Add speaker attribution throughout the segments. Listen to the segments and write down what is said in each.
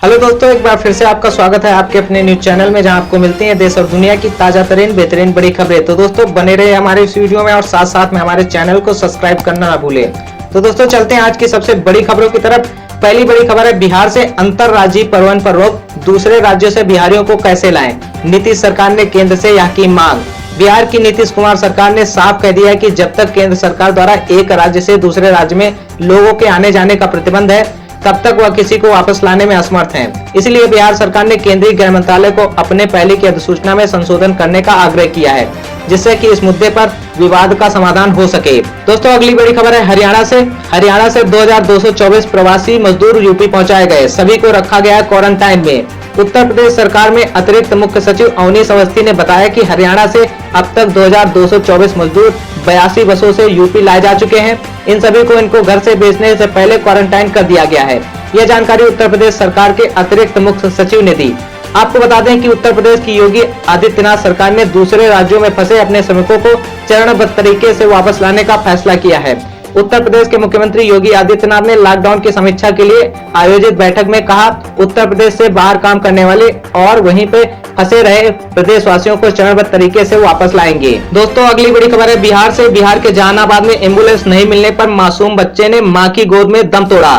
Speaker 1: Hello दोस्तों, एक बार फिर से आपका स्वागत है आपके अपने न्यूज चैनल में, जहां आपको मिलती हैं देश और दुनिया की ताजा तरीन बेहतरीन बड़ी खबरें। तो दोस्तों बने रहे हमारे इस वीडियो में और साथ साथ में हमारे चैनल को सब्सक्राइब करना ना भूलें। तो दोस्तों चलते हैं आज की सबसे बड़ी खबरों की तरफ। पहली बड़ी खबर है, बिहार से अंतरराज्यीय परिवहन पर रोक, दूसरे राज्यों से बिहारियों को कैसे लाएं। नीतीश सरकार ने केंद्र से यह की मांग। बिहार की नीतीश कुमार सरकार ने साफ कह दिया है कि जब तक केंद्र सरकार द्वारा एक राज्य से दूसरे राज्य में लोगों के आने जाने का प्रतिबंध है, तब तक वह किसी को वापस लाने में असमर्थ हैं। इसलिए बिहार सरकार ने केंद्रीय गृह मंत्रालय को अपने पहले की अधिसूचना में संशोधन करने का आग्रह किया है, जिससे कि इस मुद्दे पर विवाद का समाधान हो सके। दोस्तों अगली बड़ी खबर है हरियाणा से 2224 प्रवासी मजदूर यूपी पहुंचाए गए, सभी को रखा गया क्वारंटाइन में। उत्तर प्रदेश सरकार में अतिरिक्त मुख्य सचिव अवनीश अवस्थी ने बताया कि हरियाणा से अब तक 2224 मजदूर 82 बसों से यूपी लाए जा चुके हैं। इन सभी को इनको घर से भेजने से पहले क्वारंटाइन कर दिया गया है। यह जानकारी उत्तर प्रदेश सरकार के अतिरिक्त मुख्य सचिव ने दी। आपको बता दें कि उत्तर प्रदेश की योगी आदित्यनाथ सरकार ने दूसरे राज्यों में फंसे अपने श्रमिकों को चरणबद्ध तरीके से वापस लाने का फैसला किया है। उत्तर प्रदेश के मुख्यमंत्री योगी आदित्यनाथ ने लॉकडाउन की समीक्षा के लिए आयोजित बैठक में कहा, उत्तर प्रदेश से बाहर काम करने वाले और वहीं पे फंसे रहे प्रदेशवासियों को चरणबद्ध तरीके से वापस लाएंगे। दोस्तों अगली बड़ी खबर है बिहार से। बिहार के जहानाबाद में एम्बुलेंस नहीं मिलने पर मासूम बच्चे ने मां की गोद में दम तोड़ा।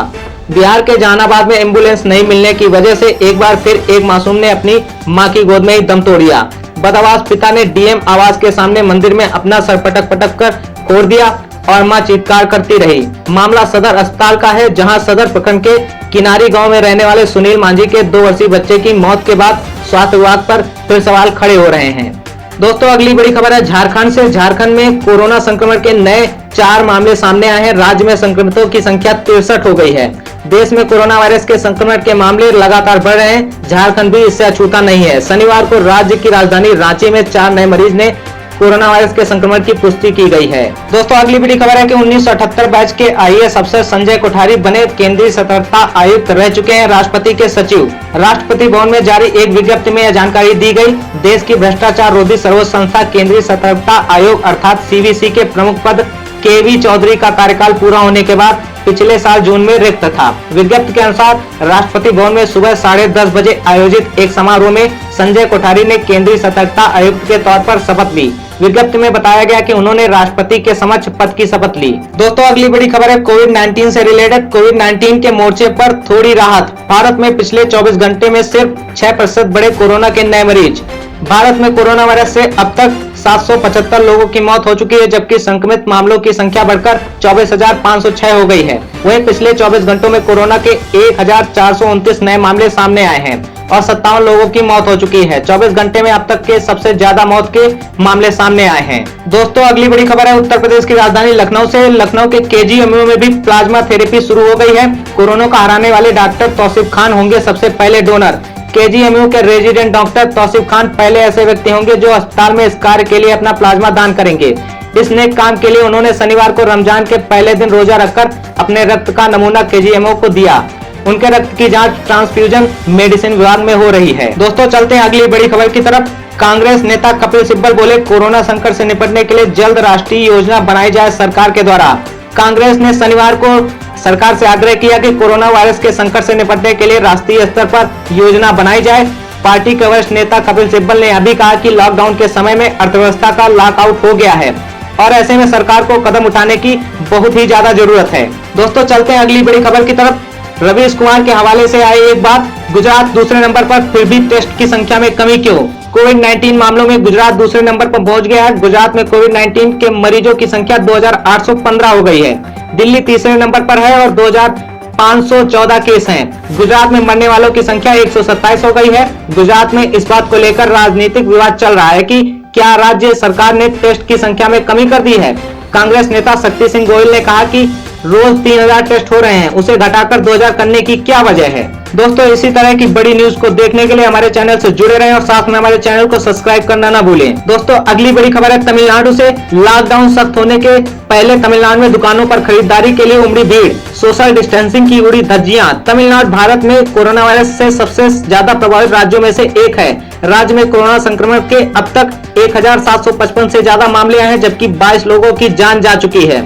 Speaker 1: बिहार के जहानाबाद में एम्बुलेंस नहीं मिलने की वजह से एक बार फिर एक मासूम ने अपनी मां की गोद में ही दम तोड़ दिया। बदमाश पिता ने डीएम आवास के सामने मंदिर में अपना सर पटक कर फोड़ दिया और मां चित्कार करती रही। मामला सदर अस्पताल का है, जहां सदर प्रखंड के किनारी गांव में रहने वाले सुनील मांझी के 2 वर्षीय बच्चे की मौत के बाद स्वास्थ्य विभाग पर फिर सवाल खड़े हो रहे हैं। दोस्तों अगली बड़ी खबर है झारखंड से। झारखंड में कोरोना संक्रमण के नए 4 मामले सामने आए हैं। राज्य में संक्रमितों की संख्या 63 हो गई है। देश में कोरोना वायरस के संक्रमण के मामले लगातार बढ़ रहे हैं। झारखंड भी इससे अछूता नहीं है। शनिवार को राज्य की राजधानी रांची में 4 नए मरीज ने कोरोना वायरस के संक्रमण की पुष्टि की गई है। दोस्तों अगली बड़ी खबर है कि 1978 बैच के आईएएस अफसर संजय कोठारी बने केंद्रीय सतर्कता आयुक्त रह चुके हैं राष्ट्रपति के सचिव। राष्ट्रपति भवन में जारी एक विज्ञप्ति में यह जानकारी दी गई। देश की भ्रष्टाचार रोधी सर्वोच्च संस्था केंद्रीय सतर्कता आयोग अर्थात सीवीसी के प्रमुख पद केवी चौधरी का कार्यकाल पूरा होने के बाद पिछले साल जून में रिक्त था। विज्ञप्ति के अनुसार राष्ट्रपति भवन में सुबह 10:30 बजे आयोजित एक समारोह में संजय कोठारी ने केंद्रीय सतर्कता आयुक्त के तौर पर शपथ ली। विज्ञप्ति में बताया गया कि उन्होंने राष्ट्रपति के समक्ष पद की शपथ ली। दोस्तों अगली बड़ी खबर है कोविड-19 से रिलेटेड। कोविड-19 के मोर्चे पर थोड़ी राहत। भारत में पिछले 24 घंटे में सिर्फ 6% बढ़े कोरोना के नए मरीज। भारत में कोरोना वायरस से अब तक 775 लोगों की मौत हो चुकी है, जबकि संक्रमित मामलों की संख्या बढ़कर 24,506 हो गई है। वहीं पिछले 24 घंटों में कोरोना के 1,429 नए मामले सामने आए हैं और 57 लोगों की मौत हो चुकी है। 24 घंटे में अब तक के सबसे ज्यादा मौत के मामले सामने आए हैं। दोस्तों अगली बड़ी खबर है उत्तर प्रदेश की राजधानी लखनऊ से। लखनऊ के केजीएमयू में भी प्लाज्मा थेरेपी शुरू हो गई है। कोरोना को हराने वाले डॉक्टर तौसीफ खान होंगे सबसे पहले डोनर। केजीएमयू के रेजिडेंट डॉक्टर तौसीफ खान पहले ऐसे व्यक्ति होंगे जो अस्पताल में इस कार्य के लिए अपना प्लाज्मा दान करेंगे। इस नेक काम के लिए उन्होंने शनिवार को रमजान के पहले दिन रोजा रखकर अपने रक्त का नमूना केजीएमयू को दिया। उनके रक्त की जांच ट्रांसफ्यूजन मेडिसिन विभाग में हो रही है। दोस्तों चलते हैं अगली बड़ी खबर की तरफ। कांग्रेस नेता कपिल सिब्बल बोले, कोरोना संकट से निपटने के लिए जल्द राष्ट्रीय योजना बनाई जाए सरकार के द्वारा। कांग्रेस ने शनिवार को सरकार से आग्रह किया कि कोरोना वायरस के संकट से निपटने के लिए राष्ट्रीय स्तर पर योजना बनाई जाए। पार्टी के वरिष्ठ नेता कपिल सिब्बल ने यह भी कहा कि लॉकडाउन के समय में अर्थव्यवस्था का लॉकआउट हो गया है और ऐसे में सरकार को कदम उठाने की बहुत ही ज्यादा जरूरत है। दोस्तों चलते हैं अगली बड़ी खबर की तरफ। रवीश कुमार के हवाले से आई एक बात, गुजरात दूसरे नंबर पर फिर भी टेस्ट की संख्या में कमी क्यों? कोविड-19 मामलों में गुजरात दूसरे नंबर पर पहुंच गया है। गुजरात में कोविड-19 के मरीजों की संख्या 2815 हो गई है। दिल्ली तीसरे नंबर पर है और 2514 केस हैं। गुजरात में मरने वालों की संख्या 127 हो गई है। गुजरात में इस बात को लेकर राजनीतिक विवाद चल रहा है कि क्या राज्य सरकार ने टेस्ट की संख्या में कमी कर दी है। कांग्रेस नेता शक्ति सिंह गोयल ने कहा कि रोज 3000 टेस्ट हो रहे हैं, उसे घटाकर 2000 करने की क्या वजह है। दोस्तों इसी तरह की बड़ी न्यूज को देखने के लिए हमारे चैनल से जुड़े रहें और साथ में हमारे चैनल को सब्सक्राइब करना ना भूलें। दोस्तों अगली बड़ी खबर है तमिलनाडु से। लॉकडाउन सख्त होने के पहले तमिलनाडु में दुकानों पर खरीदारी के लिए उमड़ी भीड़। सोशल डिस्टेंसिंग की उड़ी धज्जियां। तमिलनाडु भारत में कोरोना वायरस से सबसे ज्यादा प्रभावित राज्यों में से एक है। राज्य में कोरोना संक्रमण के अब तक 1755 से ज्यादा मामले आए हैं, जबकि 22 लोगों की जान जा चुकी है।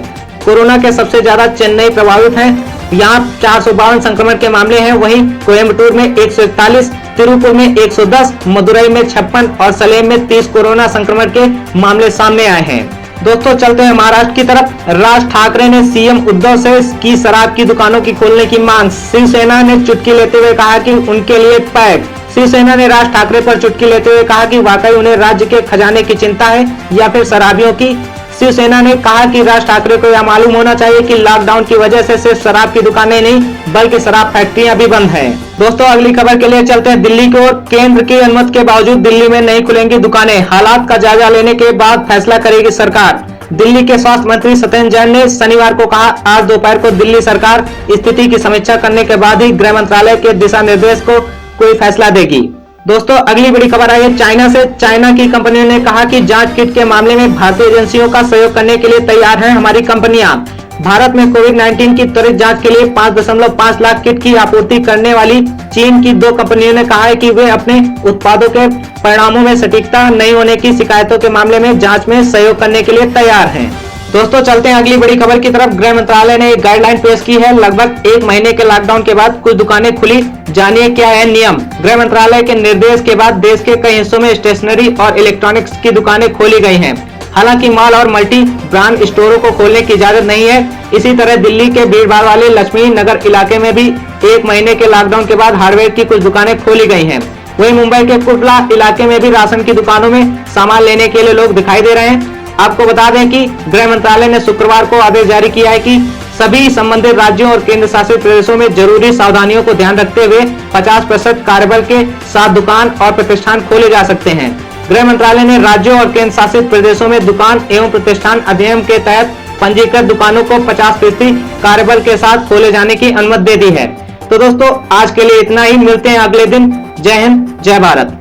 Speaker 1: कोरोना के सबसे ज्यादा चेन्नई प्रभावित है। यहाँ 452 संक्रमण के मामले हैं। वहीं कोयम्बटूर में 141, तिरुपुर में 110, मदुरई में 56 और सलेम में 30 कोरोना संक्रमण के मामले सामने आए हैं। दोस्तों चलते हैं महाराष्ट्र की तरफ। राज ठाकरे ने सीएम उद्धव से की शराब की दुकानों की खोलने की मांग। शिवसेना ने चुटकी लेते हुए कहा कि उनके लिए पैक। शिवसेना ने राज ठाकरे पर चुटकी लेते हुए कहा कि वाकई उन्हें राज्य के खजाने की चिंता है या फिर शराबियों की। शिवसेना ने कहा कि राज ठाकरे को यह मालूम होना चाहिए कि लॉकडाउन की वजह से सिर्फ शराब की दुकानें नहीं बल्कि शराब फैक्ट्रियां भी बंद हैं। दोस्तों अगली खबर के लिए चलते हैं दिल्ली की ओर। केंद्र की अनुमति के बावजूद दिल्ली में नहीं खुलेंगी दुकानें। हालात का जायजा लेने के बाद फैसला करेगी सरकार। दिल्ली के स्वास्थ्य मंत्री सत्येंद्र जैन ने शनिवार को कहा, आज दोपहर को दिल्ली सरकार स्थिति की समीक्षा करने के बाद ही गृह मंत्रालय के दिशा निर्देश को कोई फैसला देगी। दोस्तों अगली बड़ी खबर आई है चाइना से। चाइना की कंपनियों ने कहा कि जांच किट के मामले में भारतीय एजेंसियों का सहयोग करने के लिए तैयार हैं हमारी कंपनियां। भारत में कोविड-19 की त्वरित जांच के लिए 5.5 लाख किट की आपूर्ति करने वाली चीन की 2 कंपनियों ने कहा है कि वे अपने उत्पादों के परिणामों में सटीकता नहीं होने की शिकायतों के मामले में जांच में सहयोग करने के लिए तैयार हैं। दोस्तों चलते हैं अगली बड़ी खबर की तरफ। गृह मंत्रालय ने एक गाइडलाइन पेश की है। लगभग 1 महीने के लॉकडाउन के बाद कुछ दुकानें खुली, जानिए क्या है नियम। गृह मंत्रालय के निर्देश के बाद देश के कई हिस्सों में स्टेशनरी और इलेक्ट्रॉनिक्स की दुकानें खोली गई हैं। हालांकि मॉल और मल्टी ब्रांड स्टोरों को खोलने की इजाजत नहीं है। इसी तरह दिल्ली के भीड़भाड़ वाले लक्ष्मी नगर इलाके में भी 1 महीने के लॉकडाउन के बाद हार्डवेयर की कुछ दुकानें खोली गई हैं। वहीं मुंबई के कुर्ला इलाके में भी राशन की दुकानों में सामान लेने के लिए लोग दिखाई दे रहे हैं। आपको बता दें कि गृह मंत्रालय ने शुक्रवार को आदेश जारी किया है कि सभी संबंधित राज्यों और केंद्र शासित प्रदेशों में जरूरी सावधानियों को ध्यान रखते हुए 50% कार्यबल के साथ दुकान और प्रतिष्ठान खोले जा सकते हैं। गृह मंत्रालय ने राज्यों और केंद्र शासित प्रदेशों में दुकान एवं प्रतिष्ठान अधिनियम के तहत पंजीकृत दुकानों को 50% कार्यबल के साथ खोले जाने की अनुमति दे दी है। तो दोस्तों आज के लिए इतना ही, मिलते हैं अगले दिन। जय हिंद, जय भारत।